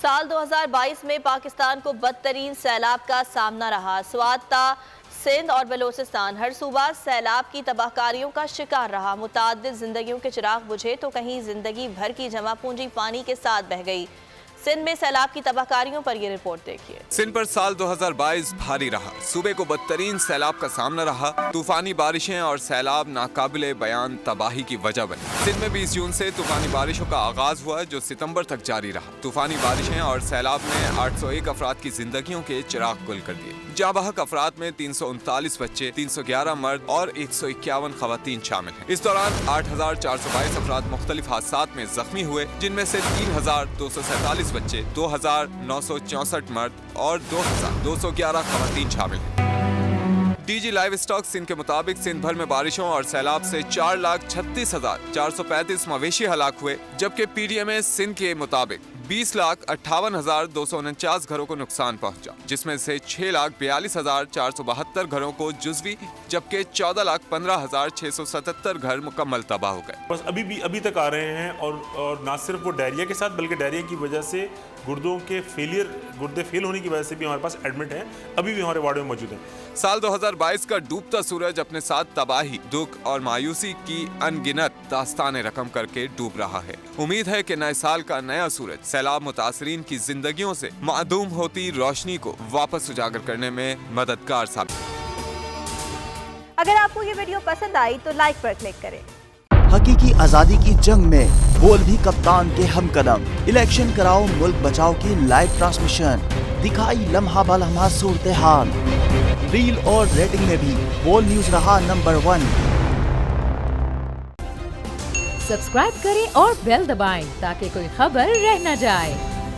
سال 2022 میں پاکستان کو بدترین سیلاب کا سامنا رہا۔ سوات سندھ اور بلوچستان ہر صوبہ سیلاب کی تباہ کاریوں کا شکار رہا۔ متعدد زندگیوں کے چراغ بجھے تو کہیں زندگی بھر کی جمع پونجی پانی کے ساتھ بہہ گئی۔ سندھ میں سیلاب کی تباہ کاریوں پر یہ رپورٹ دیکھیے۔ سندھ پر سال 2022 بھاری رہا۔ صوبے کو بدترین سیلاب کا سامنا رہا۔ طوفانی بارشیں اور سیلاب ناقابل بیان تباہی کی وجہ بنے۔ سندھ میں 20 جون سے طوفانی بارشوں کا آغاز ہوا جو ستمبر تک جاری رہا۔ طوفانی بارشیں اور سیلاب نے 801 افراد کی زندگیوں کے چراغ گل کر دیے۔ جاں بحق افراد میں 339 بچے، 311 مرد اور 151 خواتین شامل ہیں۔ اس دوران 8422 افراد مختلف حادثات میں زخمی ہوئے، جن میں سے 3247 بچے، 2964 مرد اور 2211 خواتین شامل ہیں۔ D G livestock Sindh کے مطابق سندھ بھر میں بارشوں اور سیلاب سے 4,36,435 مویشی ہلاک ہوئے، جبکہ پی ڈی ایم اے سندھ کے مطابق 20,58,249 گھروں کو نقصان پہنچا، جس میں سے 6,42,472 گھروں کو جزوی جبکہ 14,15,677 گھر مکمل تباہ ہو گئے۔ بس ابھی تک آ رہے ہیں اور نہ صرف وہ ڈائریا کے ساتھ بلکہ ڈائریا کی وجہ سے گردے فیل ہونے کی وجہ سے بھی ہمارے پاس ایڈمٹ ہیں، ابھی بھی ہمارے وارڈ میں موجود ہیں۔ سال 2022 کا ڈوبتا سورج اپنے ساتھ تباہی، دکھ اور مایوسی کی ان گنت داستانیں رقم کر کے ڈوب رہا ہے۔ امید ہے کہ نئے سال کا نیا سورج سیلاب متاثرین کی زندگیوں سے معدوم ہوتی روشنی کو واپس اجاگر کرنے میں مددگار ثابت ہوگا۔ اگر آپ کو یہ ویڈیو پسند آئی تو لائک پر کلک کریں۔ حقیقی آزادی کی جنگ میں بول بھی کپتان کے ہم قدم۔ الیکشن کراؤ ملک بچاؤ کی لائیو ٹرانسمیشن، دکھائی لمحہ بلمحہ صورتحال، ریل اور ریٹنگ میں بھی بول نیوز رہا نمبر 1۔ سبسکرائب کریں اور بیل دبائیں تاکہ کوئی خبر رہ نہ جائے۔